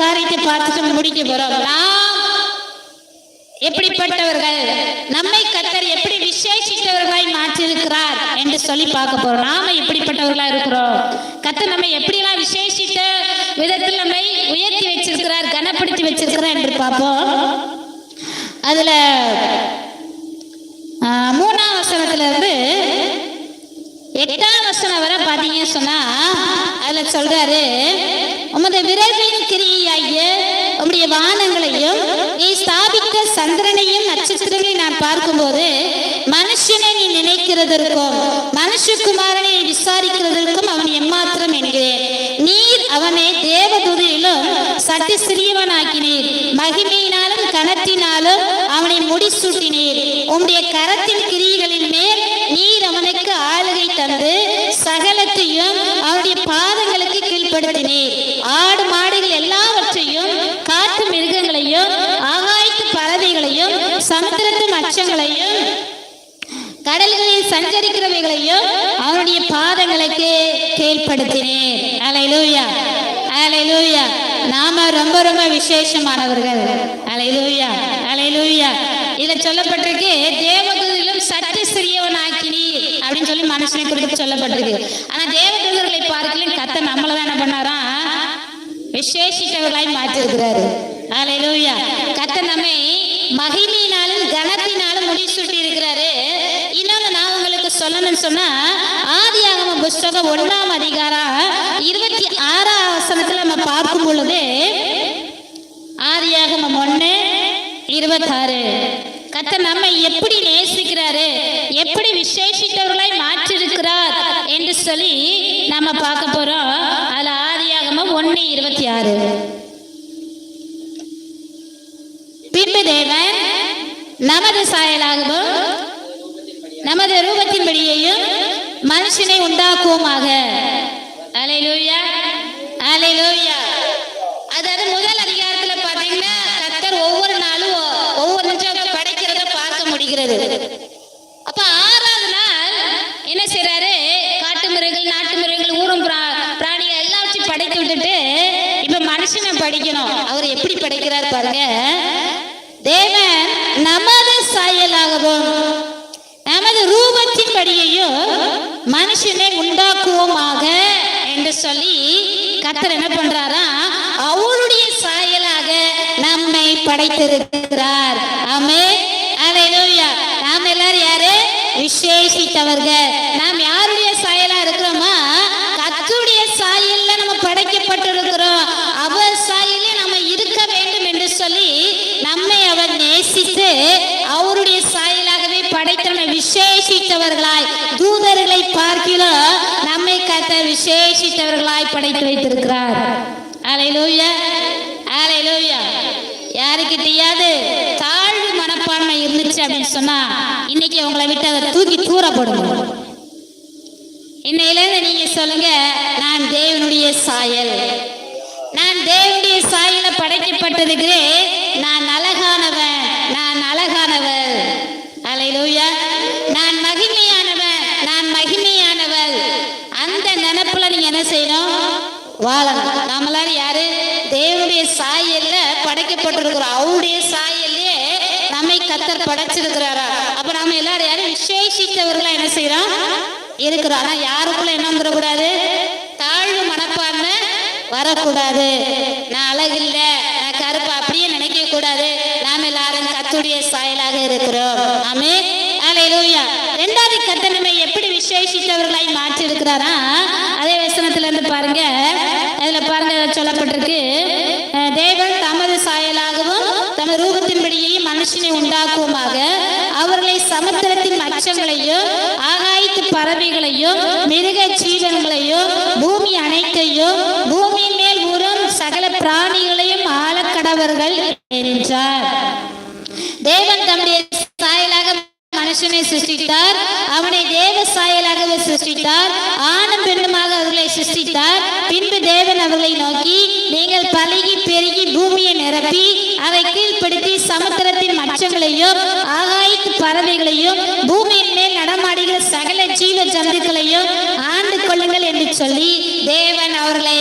காரியத்தை பார்த்துட்டு முடிக்க போறோம். நாம் எப்படிப்பட்டவர்கள், நம்மை கர்த்தர் எப்படி விசேஷித்தவர்களாய் மாற்றியிருக்கிறார் என்று சொல்லி பார்க்க போறோம். நாம எப்படிப்பட்டவர்களா இருக்கிறோம், கர்த்தர் நம்மை எப்படிலாம் விசேஷித்த விதத்தில் நம்மை உயர்த்தி வச்சிருக்கிறார், கனப்படுத்தி வச்சிருக்கிறார் என்று பார்ப்போம். அதுல 3ஆம் வசனத்துல இருந்து 8ஆம் வசனம் வரை பாத்தீங்க சொன்னா அதுல சொல்றாரு, உமது விரல்களின் கிரியையாகிய உம்முடைய வானங்களையும் நீ ஸ்தாபித்த சந்திரனையும் நட்சத்திரங்களையும் நான் பார்க்கும்போது மனுஷனை நீ நினைக்கிறதற்கும் மனுஷகுமாரனை விசாரிக்கிறதற்கும் அவன் எம்மாத்திரம் என்கிறேன். நீர் அவனை தேவதூதிலும் சற்று சிறியவனாக்கினீர், மகிமையினாலும் கனத்தினாலும் அவனை முடிசூட்டினீர். உம்முடைய கரத்தின் கிரியைகளின் மேல் நீர் அவனுக்கு ஆளுகை தந்து சகலத்தையும் அவனுடைய பாதங்களுக்கு கீழ்ப்படுத்தினீர். ஆடு மாடுகள் எல்லாவற்றையும் காட்டு மிருகங்களையும் ஆகாயத்து பறவைகளையும் சமுத்திரத்து மச்சங்களையும் கடல்களில் சஞ்சரிக்கிறவைகளையும் அவனுடைய பாதங்களுக்கு கீழ்ப்படுத்தினேன். அல்லேலூயா, அல்லேலூயா. நாம ரொம்ப ரொம்ப விசேஷமானவர்கள். அல்லேலூயா, அல்லேலூயா. இதுல சொல்லப்பட்டிருக்கு, தேவதூதிலும் சற்று சிறியவனாக்கினி அப்படின்னு சொல்லி மனுஷனை குறித்து சொல்லப்பட்டிருக்கு. ஆனா தேவதூதர்களை பார்க்கல கர்த்தர் நம்மளதான் என்ன பண்ணாராம், விசேஷித்தவர்களாய் மாற்றிருக்கிறாரு. அல்லேலூயா. கர்த்தர் நம்மை மகிமையினாலும் கனத்தினாலும் முடிசூட்டி இருக்கிறாரு. இன்னொன்னு நான் உங்களுக்கு சொல்லணும்னு சொன்னா, ஆதியாகம புஸ்தகம் 1ஆம் அதிகாரம் 26ஆம் வசனத்துல நம்ம பார்க்கும் பொழுது, ஆதியாகமம் 1:26 கர்த்தர் நம்மை எப்படி நேசிக்கிறாரு, எப்படி விசேஷித்தவர்களாய் மாற்றிருக்கிறார் என்று சொல்லி நம்ம பார்க்க போறோம். அதுல ஆதியாகமம் 1:26, பின்பு தேவன் நமது சாயலாகவும் நமது ரூபத்தின்படியையும் மனுஷனை உண்டாக்குவோமாக. அல்லேலூயா, அல்லேலூயா. அதாவது முதல் அதிகாரத்துல பாத்தீங்கன்னா கர்த்தர் ஒவ்வொரு நாளும் ஒவ்வொரு நிமிஷம் படைக்கிறத பார்க்க முடிகிறது. அப்ப 6ஆவது நாள் என்ன செய்யறாரு, காட்டு மிருகங்கள் நாட்டு மிருகங்கள் ஊரும் பிராணிகள் எல்லாத்தையும் படைத்து விட்டுட்டு இப்ப மனுஷனை படிக்கணும். அவர் எப்படி படைக்கிறார் பாருங்க. தேவன் நமது சாயலாகவும் நமது ரூபத்தின் படியையும் மனுஷனை உண்டாக்குவோமாக என்று சொல்லி கர்த்தர் என்ன பண்றாரா, அவருடைய சாயலாக நம்மை படைத்திருக்கிறார். ஆமென், அல்லேலூயா. நாம் எல்லாரும் யாரு, விசேஷித்தவர்கள். நாம் யாருடைய சாயலா இருக்கிறோமா, கர்த்தருடைய சாயல்ல நம்ம படைக்கப்பட்டிருக்கிறோம். அவர் சாயலே நம்ம இருக்க வேண்டும் என்று சொல்லி நம்மை அவர் நேசித்து அவருடைய சாயலாகவே படைத்த விசேஷித்தவர்களாய், தூதர்களை பார்க்கிறோம் நம்மை கர்த்தர் விசேஷித்தவர்களாய் படைத்து வைத்திருக்கிறார். அல்லேலூயா, அல்லேலூயா. யாருக்கிட்டையாவது தாழ்வு மனப்பான்மை இருந்துச்சு அப்படின்னு சொன்னா இன்னைக்கு உங்களை விட்டு அதை தூக்கி தூர போடுங்க. இன்னையில நீங்க சொல்லுங்க, நான் தேவனுடைய சாயல், நான் தேவனுடைய சாயல படைக்கப்பட்டிருக்கிறே, நான் அழகானவன், நான் அழகானவள். அல்லேலூயா. நான் மகிமையானவன், நான் மகிமையானவள். அந்த நினைப்புல நீங்க என்ன செய்யணும், வாழணும். நாமெல்லாம் யாரு, தேவனுடைய சாயல்ல படைக்கப்பட்டிருக்கிறோம். அவருடைய சாயல்லே நம்மை கர்த்தர் படைச்சிருக்கிறாரா. அப்ப நாம எல்லாரும் யாரும் விசேஷித்தவர்களா என்ன செய்யறோம், இருக்கிறோம். ஆனா யாருக்குள்ள என்ன வந்துடக்கூடாது, தாழ்வு மனப்பான்மை வரக்கூடாது. நான் அழகில்ல, நான் கருப்பு அப்படியே நினைக்க கூடாது. நாம் எல்லாரும் கர்த்தருடைய சாயலாக இருக்கிறோம். ஆமென், அல்லேலூயா. 2வது கர்த்தர் நம்மை எப்படி விசேஷித்தவர்களாய் மாற்றி இருக்கிறாரா, அதே வசனத்துல இருந்து பாருங்க. அதுல பாருங்க சொல்லப்பட்டிருக்கு, தேவன் தமது சாயலாகவும் தமது ரூபத்தின்படியையும் மனுஷனை உண்டாக்குவோமாக. அவர்களை சமுத்திரத்தின் மச்சங்களையும் ஆகாயத்து பறவைகளையும் மிருக ஜீவன்களையும் பூமி அனைத்தையும் பூமியின் மேல் ஊறும் சகல பிராணிகளையும் ஆளக்கடவர்கள் என்றார். தேவன் தம்முடைய சாயலாக மனுஷனை சிருஷ்டித்தார், அவனை தேவ சாயலாகவே சிருஷ்டித்தார், ஆணும் பெண்ணுமாக அவர்களை சிருஷ்டித்தார். பின்பு தேவன் அவர்களை நோக்கி, நீங்கள் பலுகி பெருகி பூமியை நிரப்பி அதை கீழ்ப்படுத்தி சமுத்திரத்தின் மச்சங்களையும் ஆகாயத்து பறவைகளையும் பூமியின் மேல் நடமாடுகிற சகல ஜீவ ஜந்துக்களையும் ஆண்டு கொள்ளுங்கள் என்று சொல்லி தேவன் அவர்களை